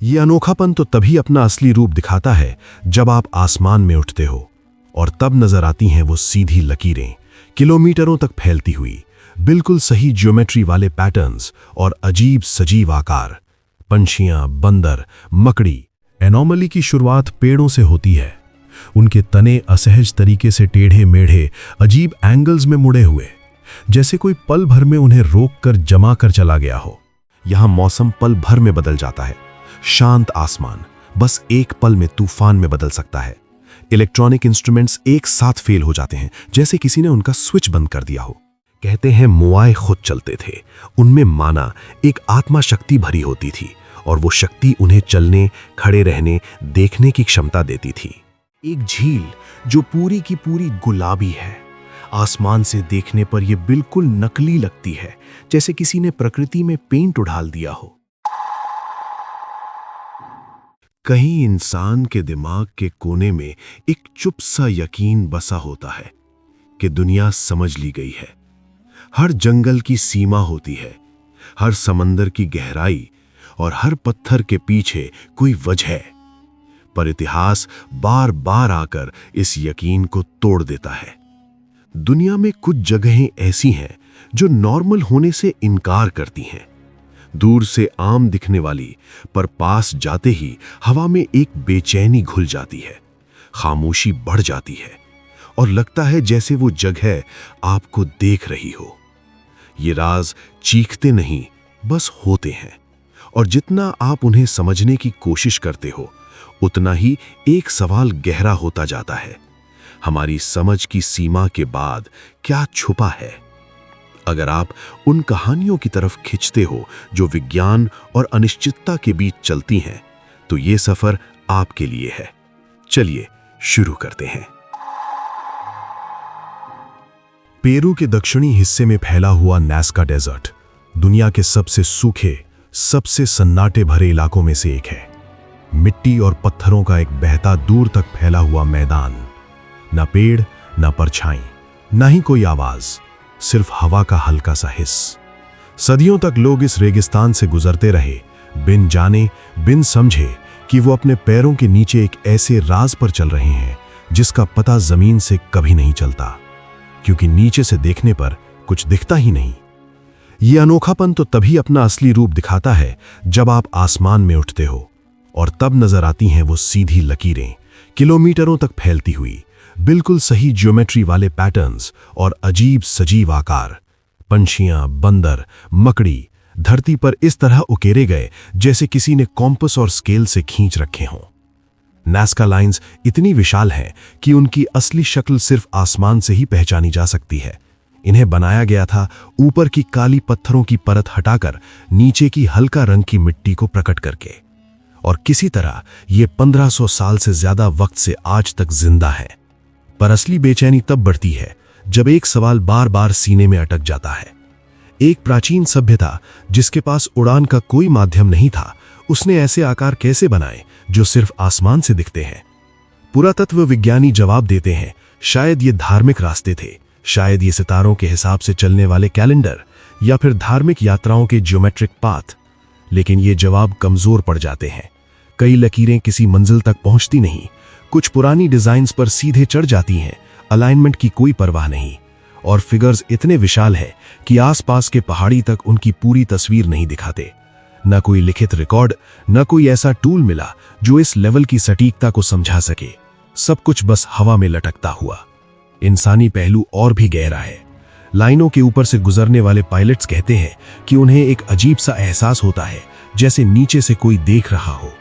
ये अनोखापन तो तभी अपना असली रूप दिखाता है जब आप आसमान में उठते हो और तब नजर आती हैं वो सीधी लकीरें, किलोमीटरों तक फैलती हुई, बिल्कुल सही ज्योमेट्री वाले पैटर्न्स और अजीब सजीव आकार। पंछियां, बंदर, मकड़ी। एनोमली की शुरुआत पेड़ों से होती है। उनके तने असहज तरीके से टेढ़े मेढ़े, अजीब एंगल्स में मुड़े हुए, जैसे कोई पल भर में उन्हें रोक कर जमा कर चला गया हो। यहां मौसम पल भर में बदल जाता है। शांत आसमान बस एक पल में तूफान में बदल सकता है। इलेक्ट्रॉनिक इंस्ट्रूमेंट्स एक साथ फेल हो जाते हैं, जैसे किसी ने उनका स्विच बंद कर दिया हो। कहते हैं मोआए खुद चलते थे। उनमें माना एक आत्मा शक्ति भरी होती थी और वो शक्ति उन्हें चलने, खड़े रहने, देखने की क्षमता देती थी। एक झील जो पूरी की पूरी गुलाबी है। आसमान से देखने पर यह बिल्कुल नकली लगती है, जैसे किसी ने प्रकृति में पेंट उड़ाल दिया हो। कहीं इंसान के दिमाग के कोने में एक चुप सा यकीन बसा होता है कि दुनिया समझ ली गई है। हर जंगल की सीमा होती है, हर समंदर की गहराई और हर पत्थर के पीछे कोई वजह है। पर इतिहास बार बार आकर इस यकीन को तोड़ देता है। दुनिया में कुछ जगहें ऐसी हैं जो नॉर्मल होने से इनकार करती हैं। दूर से आम दिखने वाली, पर पास जाते ही हवा में एक बेचैनी घुल जाती है, खामोशी बढ़ जाती है और लगता है जैसे वो जगह आपको देख रही हो। ये राज चीखते नहीं, बस होते हैं, और जितना आप उन्हें समझने की कोशिश करते हो उतना ही एक सवाल गहरा होता जाता है। हमारी समझ की सीमा के बाद क्या छुपा है? अगर आप उन कहानियों की तरफ खिंचते हो जो विज्ञान और अनिश्चितता के बीच चलती हैं, तो ये सफर आपके लिए है। चलिए शुरू करते हैं। पेरू के दक्षिणी हिस्से में फैला हुआ नाज़का डेजर्ट दुनिया के सबसे सूखे, सबसे सन्नाटे भरे इलाकों में से एक है। मिट्टी और पत्थरों का एक बहता दूर तक फैला हुआ मैदान। ना पेड़, ना परछाई, ना ही कोई आवाज, सिर्फ हवा का हल्का सा हिस्स। सदियों तक लोग इस रेगिस्तान से गुजरते रहे, बिन जाने, बिन समझे कि वो अपने पैरों के नीचे एक ऐसे राज पर चल रहे हैं जिसका पता जमीन से कभी नहीं चलता, क्योंकि नीचे से देखने पर कुछ दिखता ही नहीं। ये अनोखापन तो तभी अपना असली रूप दिखाता है जब आप आसमान में उठते हो और तब नजर आती हैं वो सीधी लकीरें, किलोमीटरों तक फैलती हुई, बिल्कुल सही ज्योमेट्री वाले पैटर्न्स और अजीब सजीव आकार। पंछियां, बंदर, मकड़ी धरती पर इस तरह उकेरे गए जैसे किसी ने कॉम्पस और स्केल से खींच रखे हों। नाज़का लाइंस इतनी विशाल हैं कि उनकी असली शक्ल सिर्फ आसमान से ही पहचानी जा सकती है। इन्हें बनाया गया था ऊपर की काली पत्थरों की परत हटाकर नीचे की हल्का रंग की मिट्टी को प्रकट करके, और किसी तरह ये 1500 साल से ज्यादा वक्त से आज तक जिंदा है। पर असली बेचैनी तब बढ़ती है जब एक सवाल बार बार सीने में अटक जाता है। एक प्राचीन सभ्यता जिसके पास उड़ान का कोई माध्यम नहीं था, उसने ऐसे आकार कैसे बनाए जो सिर्फ आसमान से दिखते हैं? पुरातत्व विज्ञानी जवाब देते हैं, शायद ये धार्मिक रास्ते थे, शायद ये सितारों के हिसाब से चलने वाले कैलेंडर, या फिर धार्मिक यात्राओं के ज्योमेट्रिक पाथ। लेकिन ये जवाब कमजोर पड़ जाते हैं। कई लकीरें किसी मंजिल तक पहुंचती नहीं, कुछ पुरानी डिजाइन्स पर सीधे चढ़ जाती हैं, अलाइनमेंट की कोई परवाह नहीं, और फिगर्स इतने विशाल है कि आसपास के पहाड़ी तक उनकी पूरी तस्वीर नहीं दिखाते। न कोई लिखित रिकॉर्ड, न कोई ऐसा टूल मिला जो इस लेवल की सटीकता को समझा सके। सब कुछ बस हवा में लटकता हुआ। इंसानी पहलू और भी गहरा है। लाइनों के ऊपर से गुजरने वाले पायलट्स कहते हैं कि उन्हें एक अजीब सा एहसास होता है जैसे नीचे से कोई देख रहा हो,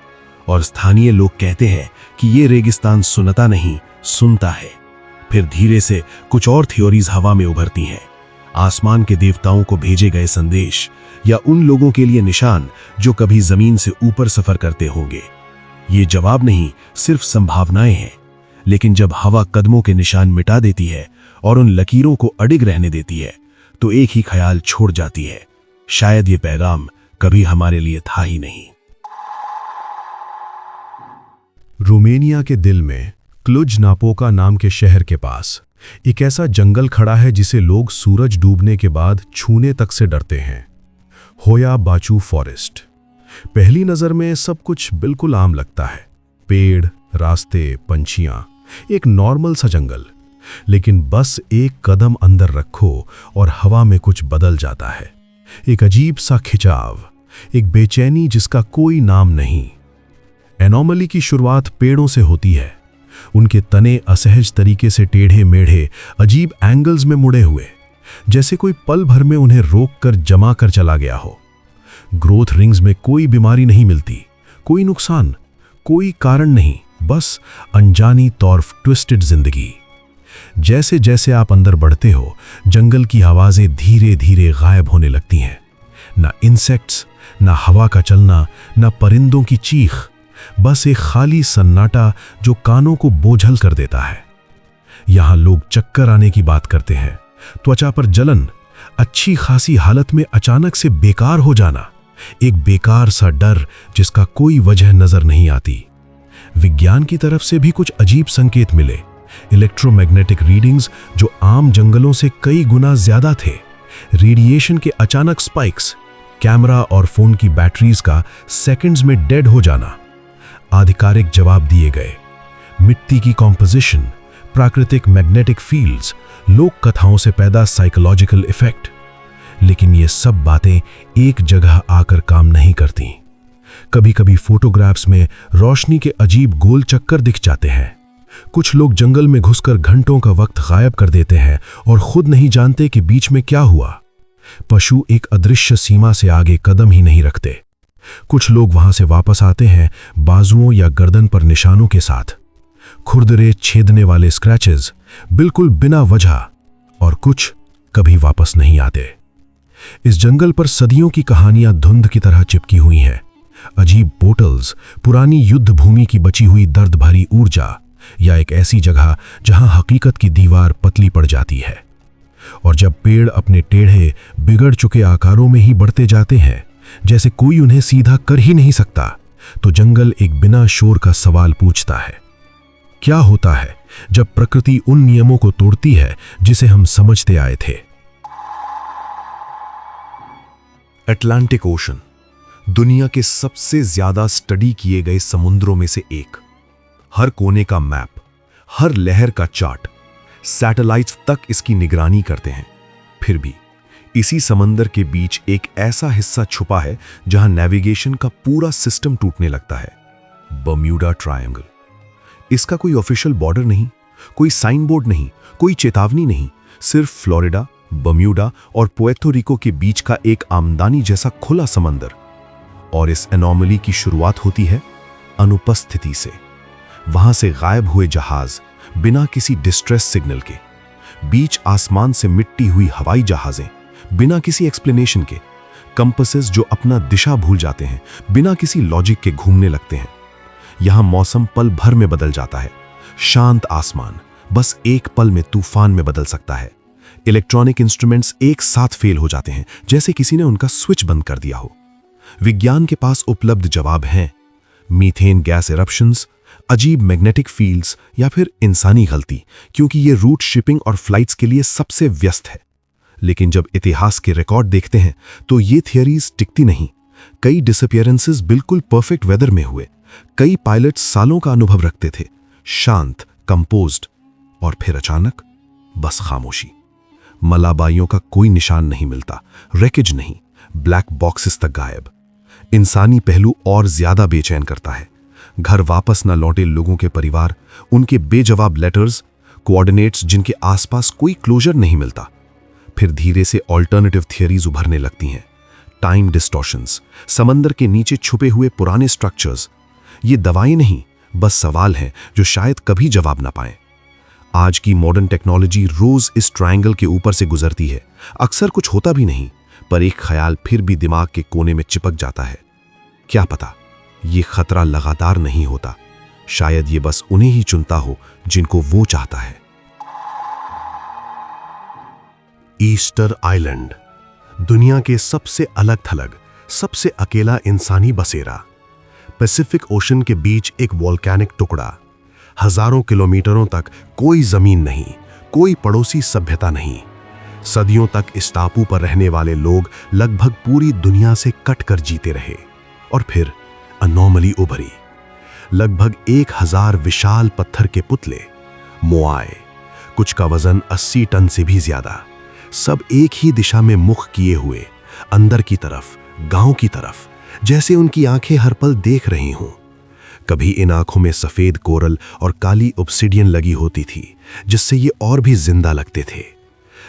और स्थानीय लोग कहते हैं कि ये रेगिस्तान सुनता नहीं, सुनता है। फिर धीरे से कुछ और थ्योरीज हवा में उभरती हैं। आसमान के देवताओं को भेजे गए संदेश, या उन लोगों के लिए निशान जो कभी जमीन से ऊपर सफर करते होंगे। ये जवाब नहीं, सिर्फ संभावनाएं हैं। लेकिन जब हवा कदमों के निशान मिटा देती है और उन लकीरों को अडिग रहने देती है, तो एक ही ख्याल छोड़ जाती है, शायद ये पैगाम कभी हमारे लिए था ही नहीं। रोमानिया के दिल में क्लुज नापोका नाम के शहर के पास एक ऐसा जंगल खड़ा है जिसे लोग सूरज डूबने के बाद छूने तक से डरते हैं। होया बाचू फॉरेस्ट। पहली नजर में सब कुछ बिल्कुल आम लगता है, पेड़, रास्ते, पंछियां, एक नॉर्मल सा जंगल। लेकिन बस एक कदम अंदर रखो और हवा में कुछ बदल जाता है। एक अजीब सा खिंचाव, एक बेचैनी जिसका कोई नाम नहीं। एनोमली की शुरुआत पेड़ों से होती है। उनके तने असहज तरीके से टेढ़े मेढ़े, अजीब एंगल्स में मुड़े हुए, जैसे कोई पल भर में उन्हें रोक कर जमा कर चला गया हो। ग्रोथ रिंग्स में कोई बीमारी नहीं मिलती, कोई नुकसान, कोई कारण नहीं, बस अनजानी तौर ट्विस्टेड जिंदगी। जैसे जैसे आप अंदर बढ़ते हो, जंगल की आवाजें धीरे धीरे गायब होने लगती हैं। ना इंसेक्ट्स, ना हवा का चलना, ना परिंदों की चीख, बस एक खाली सन्नाटा जो कानों को बोझल कर देता है। यहां लोग चक्कर आने की बात करते हैं, त्वचा पर जलन, अच्छी खासी हालत में अचानक से बेकार हो जाना, एक बेकार सा डर जिसका कोई वजह नजर नहीं आती। विज्ञान की तरफ से भी कुछ अजीब संकेत मिले। इलेक्ट्रोमैग्नेटिक रीडिंग्स जो आम जंगलों से कई गुना ज्यादा थे, रेडिएशन के अचानक स्पाइक्स, कैमरा और फोन की बैटरीज का सेकंड्स में डेड हो जाना। आधिकारिक जवाब दिए गए, मिट्टी की कॉम्पोजिशन, प्राकृतिक मैग्नेटिक फील्ड्स, लोक कथाओं से पैदा साइकोलॉजिकल इफेक्ट। लेकिन ये सब बातें एक जगह आकर काम नहीं करती। कभी कभी फोटोग्राफ्स में रोशनी के अजीब गोल चक्कर दिख जाते हैं। कुछ लोग जंगल में घुसकर घंटों का वक्त गायब कर देते हैं और खुद नहीं जानते कि बीच में क्या हुआ। पशु एक अदृश्य सीमा से आगे कदम ही नहीं रखते। कुछ लोग वहां से वापस आते हैं बाजुओं या गर्दन पर निशानों के साथ, खुरदरे छेदने वाले स्क्रैचेस, बिल्कुल बिना वजह, और कुछ कभी वापस नहीं आते। इस जंगल पर सदियों की कहानियां धुंध की तरह चिपकी हुई हैं। अजीब पोर्टल्स, पुरानी युद्ध भूमि की बची हुई दर्द भरी ऊर्जा, या एक ऐसी जगह जहां हकीकत की दीवार पतली पड़ जाती है। और जब पेड़ अपने टेढ़े, बिगड़ चुके आकारों में ही बढ़ते जाते हैं, जैसे कोई उन्हें सीधा कर ही नहीं सकता, तो जंगल एक बिना शोर का सवाल पूछता है, क्या होता है जब प्रकृति उन नियमों को तोड़ती है जिसे हम समझते आए थे। अटलांटिक ओशन दुनिया के सबसे ज्यादा स्टडी किए गए समुद्रों में से एक। हर कोने का मैप, हर लहर का चार्ट, सैटेलाइट्स तक इसकी निगरानी करते हैं। फिर भी इसी समंदर के बीच एक ऐसा हिस्सा छुपा है जहां नेविगेशन का पूरा सिस्टम टूटने लगता है, बर्म्यूडा ट्रायंगल। इसका कोई ऑफिशियल बॉर्डर नहीं, कोई साइन बोर्ड नहीं, कोई चेतावनी नहीं, सिर्फ फ्लोरिडा, बर्म्यूडा और पुएर्तो रिको के बीच का एक आमदानी जैसा खुला समंदर। और इस एनोमली की शुरुआत होती है अनुपस्थिति से। वहां से गायब हुए जहाज, बिना किसी डिस्ट्रेस सिग्नल के, बीच आसमान से मिट्टी हुई हवाई जहाजें, बिना किसी एक्सप्लेनेशन के, कंपासेस जो अपना दिशा भूल जाते हैं, बिना किसी लॉजिक के घूमने लगते हैं। यहां मौसम पल भर में बदल जाता है। शांत आसमान बस एक पल में तूफान में बदल सकता है। इलेक्ट्रॉनिक इंस्ट्रूमेंट्स एक साथ फेल हो जाते हैं, जैसे किसी ने उनका स्विच बंद कर दिया हो। विज्ञान के पास उपलब्ध जवाब हैं, मीथेन गैस इरप्शंस, अजीब मैग्नेटिक फील्ड्स, या फिर इंसानी गलती, क्योंकि ये रूट शिपिंग और फ्लाइट्स के लिए सबसे व्यस्त है। लेकिन जब इतिहास के रिकॉर्ड देखते हैं तो ये थियरीज टिकती नहीं। कई डिसअपियरेंसेस बिल्कुल परफेक्ट वेदर में हुए। कई पायलट्स सालों का अनुभव रखते थे, शांत, कंपोज्ड, और फिर अचानक बस खामोशी। मलाबाइयों का कोई निशान नहीं मिलता, रेकेज नहीं, ब्लैक बॉक्सेस तक गायब। इंसानी पहलू और ज्यादा बेचैन करता है। घर वापस न लौटे लोगों के परिवार, उनके बेजवाब लेटर्स, कोऑर्डिनेट्स जिनके आसपास कोई क्लोजर नहीं मिलता। फिर धीरे से ऑल्टरनेटिव थियरीज उभरने लगती हैं। टाइम डिस्टॉर्शंस, समंदर के नीचे छुपे हुए पुराने स्ट्रक्चर्स। ये दवाएं नहीं, बस सवाल हैं जो शायद कभी जवाब ना पाएं। आज की मॉडर्न टेक्नोलॉजी रोज इस ट्रायंगल के ऊपर से गुजरती है। अक्सर कुछ होता भी नहीं, पर एक ख्याल फिर भी दिमाग के कोने में चिपक जाता है, क्या पता ये खतरा लगातार नहीं होता, शायद ये बस उन्हें ही चुनता हो जिनको वो चाहता है। ईस्टर आइलैंड, दुनिया के सबसे अलग थलग, सबसे अकेला इंसानी बसेरा। पैसिफिक ओशन के बीच एक वोल्केनिक टुकड़ा। हजारों किलोमीटरों तक कोई जमीन नहीं, कोई पड़ोसी सभ्यता नहीं। सदियों तक इस टापू पर रहने वाले लोग लगभग पूरी दुनिया से कट कर जीते रहे। और फिर अनोमली उभरी। लगभग 1000 विशाल पत्थर के पुतले, मोआए, कुछ का वजन 80 टन से भी ज्यादा, सब एक ही दिशा में मुख किए हुए, अंदर की तरफ, गांव की तरफ, जैसे उनकी आंखें हर पल देख रही हों। कभी इन आंखों में सफेद कोरल और काली ऑब्सिडियन लगी होती थी, जिससे ये और भी जिंदा लगते थे।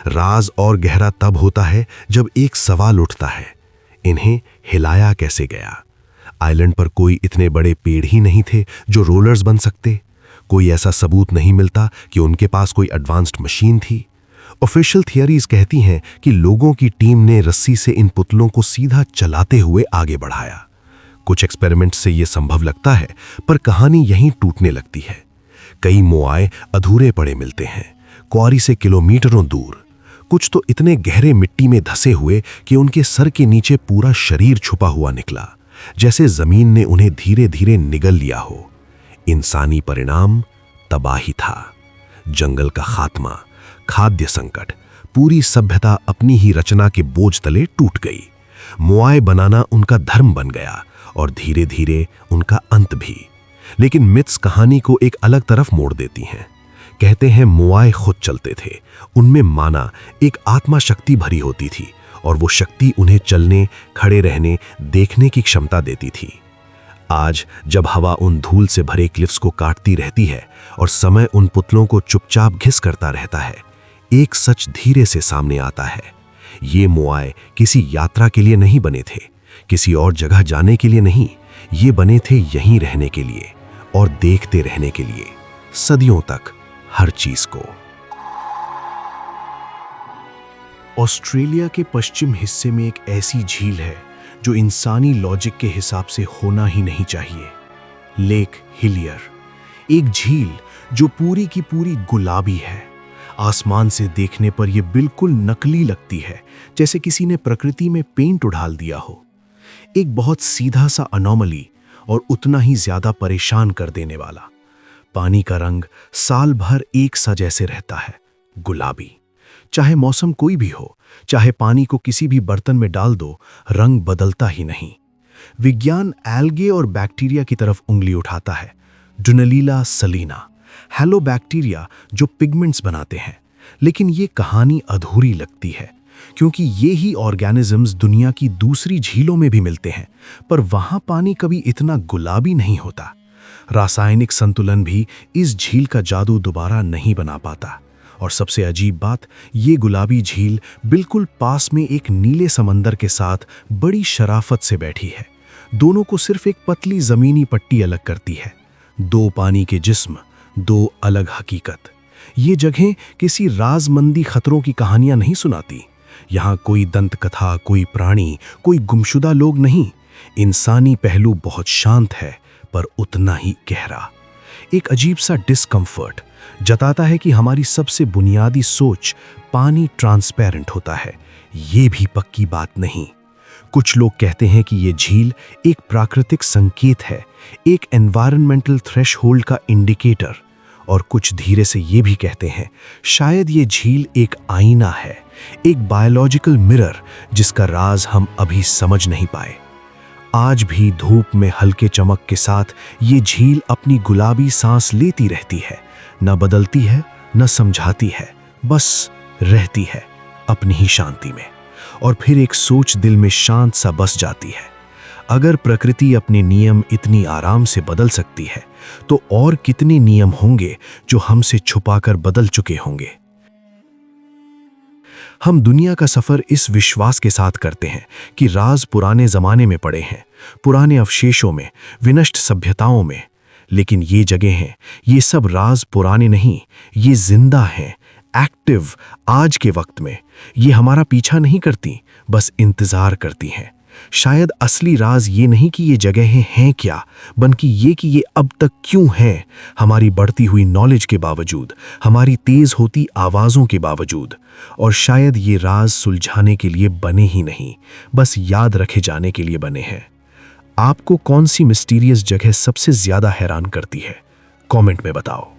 राज और गहरा तब होता है जब एक सवाल उठता है, इन्हें हिलाया कैसे गया? आइलैंड पर कोई इतने बड़े पेड़ ही नहीं थे जो रोलर्स बन सकते। कोई ऐसा सबूत नहीं मिलता कि उनके पास कोई एडवांस्ड मशीन थी। ऑफिशियल थियरीज कहती हैं कि लोगों की टीम ने रस्सी से इन पुतलों को सीधा चलाते हुए आगे बढ़ाया। कुछ एक्सपेरिमेंट से यह संभव लगता है, पर कहानी यहीं टूटने लगती है। कई मोआए अधूरे पड़े मिलते हैं, क्वारी से किलोमीटरों दूर। कुछ तो इतने गहरे मिट्टी में धंसे हुए कि उनके सर के नीचे पूरा शरीर छुपा हुआ निकला, जैसे जमीन ने उन्हें धीरे धीरे निगल लिया हो। इंसानी परिणाम तबाही था। जंगल का खात्मा, खाद्य संकट, पूरी सभ्यता अपनी ही रचना के बोझ तले टूट गई। मोआए बनाना उनका धर्म बन गया और धीरे धीरे उनका अंत भी। लेकिन मिथ्स कहानी को एक अलग तरफ मोड़ देती हैं। कहते हैं मोआए खुद चलते थे, उनमें माना एक आत्मा शक्ति भरी होती थी और वो शक्ति उन्हें चलने, खड़े रहने, देखने की क्षमता देती थी। आज जब हवा उन धूल से भरे क्लिफ्स को काटती रहती है और समय उन पुतलों को चुपचाप घिस करता रहता है, एक सच धीरे से सामने आता है। ये मोआए किसी यात्रा के लिए नहीं बने थे, किसी और जगह जाने के लिए नहीं, ये बने थे यहीं रहने के लिए और देखते रहने के लिए, सदियों तक, हर चीज को। ऑस्ट्रेलिया के पश्चिम हिस्से में एक ऐसी झील है जो इंसानी लॉजिक के हिसाब से होना ही नहीं चाहिए। लेक हिलियर, एक झील जो पूरी की पूरी गुलाबी है। आसमान से देखने पर यह बिल्कुल नकली लगती है, जैसे किसी ने प्रकृति में पेंट उड़ाल दिया हो। एक बहुत सीधा सा अनोमली और उतना ही ज्यादा परेशान कर देने वाला। पानी का रंग साल भर एक सा जैसे रहता है, गुलाबी। चाहे मौसम कोई भी हो, चाहे पानी को किसी भी बर्तन में डाल दो, रंग बदलता ही नहीं। विज्ञान एल्गे और बैक्टीरिया की तरफ उंगली उठाता है। ड्रोनेलिया सलीना, हेलो बैक्टीरिया जो पिगमेंट्स बनाते हैं। लेकिन ये कहानी अधूरी लगती है, क्योंकि ये ही ऑर्गेनिजम्स दुनिया की दूसरी झीलों में भी मिलते हैं, पर वहां पानी कभी इतना गुलाबी नहीं होता। रासायनिक संतुलन भी इस झील का जादू दोबारा नहीं बना पाता। और सबसे अजीब बात, ये गुलाबी झील बिल्कुल पास में एक नीले समंदर के साथ बड़ी शराफत से बैठी है। दोनों को सिर्फ एक पतली जमीनी पट्टी अलग करती है। दो पानी के जिस्म, दो अलग हकीकत। ये जगह किसी राजमंदी खतरों की कहानियां नहीं सुनाती। यहाँ कोई दंत कथा, कोई प्राणी, कोई गुमशुदा लोग नहीं। इंसानी पहलू बहुत शांत है, पर उतना ही गहरा। एक अजीब सा डिस्कम्फर्ट जताता है कि हमारी सबसे बुनियादी सोच, पानी ट्रांसपेरेंट होता है, ये भी पक्की बात नहीं। कुछ लोग कहते हैं कि ये झील एक प्राकृतिक संकेत है, एक एनवायरमेंटल थ्रेशहोल्ड का इंडिकेटर। और कुछ धीरे से ये भी कहते हैं शायद ये झील एक आईना है, एक बायोलॉजिकल मिरर जिसका राज हम अभी समझ नहीं पाए। आज भी धूप में हल्के चमक के साथ ये झील अपनी गुलाबी सांस लेती रहती है, न बदलती है, न समझाती है, बस रहती है अपनी ही शांति में। और फिर एक सोच दिल में शांत सा बस जाती है, अगर प्रकृति अपने नियम इतनी आराम से बदल सकती है, तो और कितने नियम होंगे जो हमसे छुपाकर बदल चुके होंगे। हम दुनिया का सफर इस विश्वास के साथ करते हैं कि राज पुराने जमाने में पड़े हैं, पुराने अवशेषों में, विनष्ट सभ्यताओं में। लेकिन ये जगहें, ये सब राज पुराने नहीं, ये जिंदा हैं, एक्टिव, आज के वक्त में। ये हमारा पीछा नहीं करती, बस इंतजार करती हैं। शायद असली राज ये नहीं कि ये जगहें हैं क्या, बल्कि ये कि ये अब तक क्यों हैं, हमारी बढ़ती हुई नॉलेज के बावजूद, हमारी तेज होती आवाज़ों के बावजूद। और शायद ये राज सुलझाने के लिए बने ही नहीं, बस याद रखे जाने के लिए बने हैं। आपको कौन सी मिस्टीरियस जगह सबसे ज़्यादा हैरान करती है? कमेंट में बताओ।